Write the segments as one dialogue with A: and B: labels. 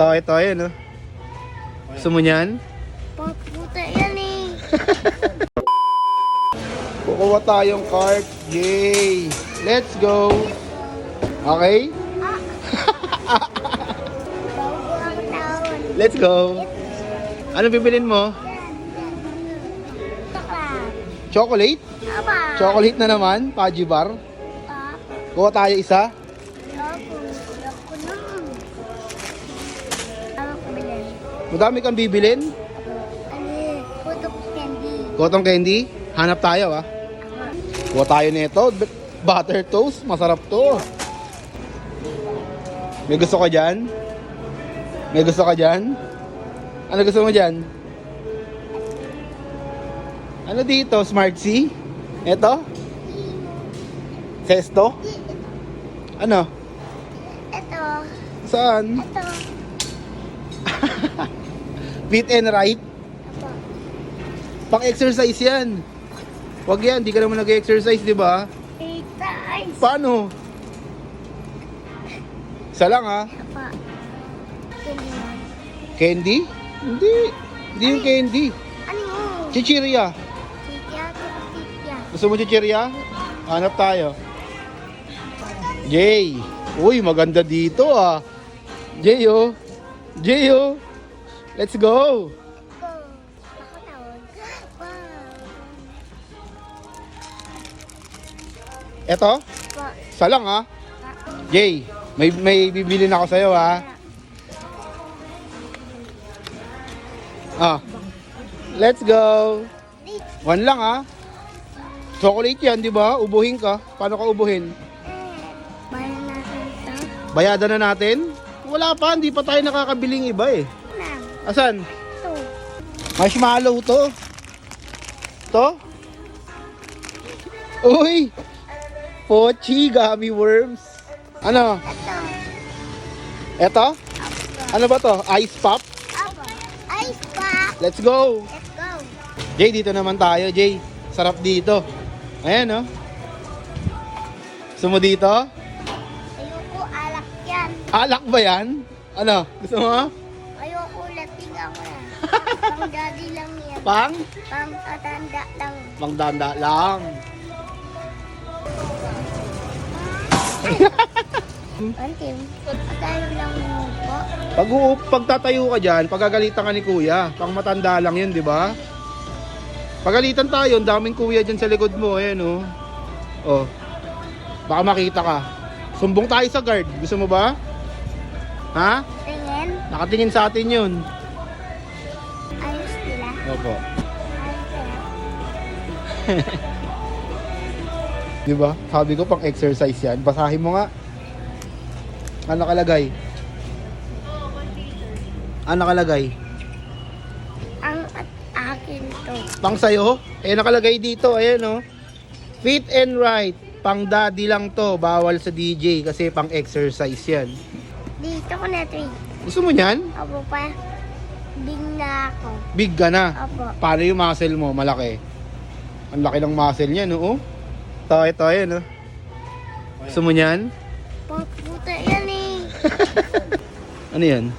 A: Ito, ayan, oh. Gusto mo niyan?
B: Puta yan eh.
A: Kukuha tayong cart. Yay! Let's go! Okay?
B: Bago ang taon.
A: Let's go! Ano bibilin mo?
B: Takla.
A: Chocolate?
B: Aba.
A: Chocolate na naman? Paji bar?
B: Ah.
A: Kuha tayo isa?
B: Ako na. Ako bilhin.
A: Madami kang bibilin?
B: Putok candy.
A: Cotton candy? Hanap tayo, ah. Kuha tayo nito. Butter toast. Masarap to. May gusto ka dyan? May gusto ka dyan? Ano gusto mo dyan? Ano dito? Smartsy? Ito? Sesto? Ano?
B: Ito.
A: Saan?
B: Ito.
A: Fit and right?
B: Ito.
A: Pang-exercise yan. Wag yan, di ka naman nag-exercise, di ba?
B: Exercise.
A: Paano? Isa lang, ha?
B: Apa. Candy yan.
A: Candy? Hindi. Hindi yung candy.
B: Ano yun?
A: Chichirya.
B: Titya. Titya.
A: Gusto mo chichirya? Hanap tayo. Jay. Uy, maganda dito, ah. Jay, oh. Jay, oh. Let's go.
B: Go. Ako tawag. Wow.
A: Eto?
B: Po.
A: Isa lang, ha? Jay, may bibilin ako sa'yo, ha? Ah. Let's go. One lang, ha? Chocolate yan, di ba? Ubuhin ka. Paano ka ubuhin?
B: Bayan natin ito.
A: Bayadan na natin? Wala pa, hindi pa tayo nakakabiling iba, eh.
B: Lang.
A: Asan?
B: Ito.
A: Marshmallow to. To? Uy! Pochi, gummy worms. Ano?
B: Ito.
A: Eto?
B: Apo.
A: Ano ba to? Ice pop?
B: Apo. Ice pop.
A: Let's go!
B: Let's go.
A: Jay, dito naman tayo, Jay. Sarap dito. Ayan, oh. Gusto mo dito?
B: Ayoko alak yan.
A: Alak ba yan? Ano? Gusto mo?
B: Ayoko lating ako yan. Pang daddy lang yan.
A: Pang?
B: Pang tatanda lang.
A: Pangdanda lang.
B: Antim. Tayo lang po.
A: Pagtatayo ka dyan, pagagalitan ka ni kuya. Pang matanda lang yun, di ba? Pagalitan tayo, ang daming kuya dyan sa likod mo. Ayan, oh. Oh. Baka makita ka. Sumbong tayo sa guard. Gusto mo ba? Ha?
B: Tingin.
A: Nakatingin sa atin yun.
B: Ayos sila.
A: Opo.
B: Ayos sila.
A: Di ba? Sabi ko pang exercise yan. Basahin mo nga. Ano nakalagay? Ano nakalagay?
B: Ang at akin to.
A: Pang sayo? Eh nakalagay dito. Ayan, oh. Fit and right. Pang daddy lang to. Bawal sa DJ kasi pang exercise yan.
B: Dito ko na ito.
A: Gusto mo yan?
B: Opo pa. Ding na ako.
A: Big ka na.
B: Opo.
A: Paano yung muscle mo? Malaki. Ang laki ng muscle niya, no? Oh. Ito, ayan, oh. Gusto mo yan?
B: Puta yan eh.
A: Ano yan?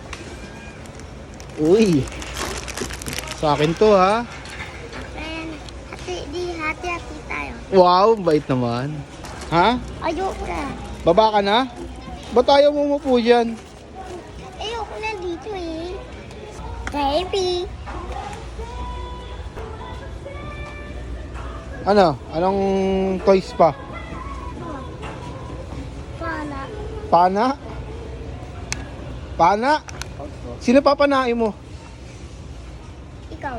A: Uy. Sa akin to, ha?
B: Ayan. Hati tayo.
A: Wow, bait naman. Ha?
B: Ayoko na.
A: Baba ka na? Ba't ayaw mo umupo dyan?
B: Ayoko na dito eh. Baby.
A: Ano? Anong toys pa?
B: Pana.
A: Pana? Pana? Sino papanain mo?
B: Ikaw.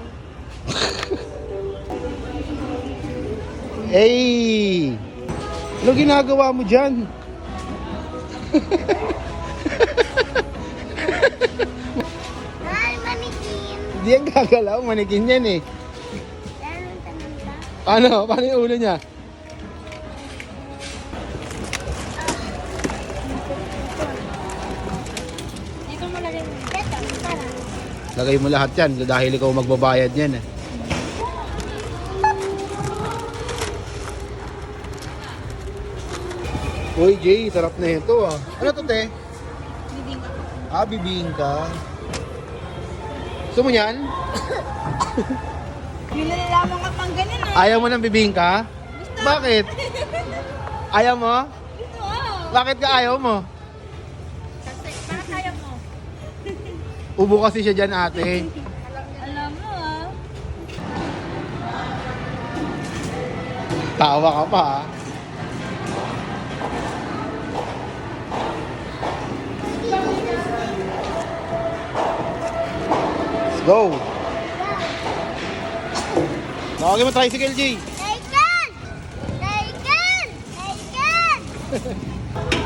A: Hey! Ano ginagawa mo dyan?
B: Ay, manikin.
A: Hindi yan gagalaw, manikin yan eh.
B: Ganun tanong ka.
A: Ano? Paano yung ulo niya?
B: Dito mo lagay mo. Dito, para.
A: Lagay mo lahat yan dahil ikaw magbabayad yan eh. Uy, Jay, sarap na ito ah. Ano to, te? Ah, bibingka. Gusto mo yan?
C: Yung nalalaman ka pang ganun ah.
A: Ayaw mo ng bibingka?
C: Gusto.
A: Bakit? Ayaw mo?
C: Gusto ah.
A: Bakit ka ayaw mo?
C: Kasi para kaya mo.
A: Ubo kasi siya dyan, ate.
C: Alam mo ah.
A: Tawa ka pa, ha? Let's go! Tawagin mo tricycle, G!
B: Taken! Taken! Taken!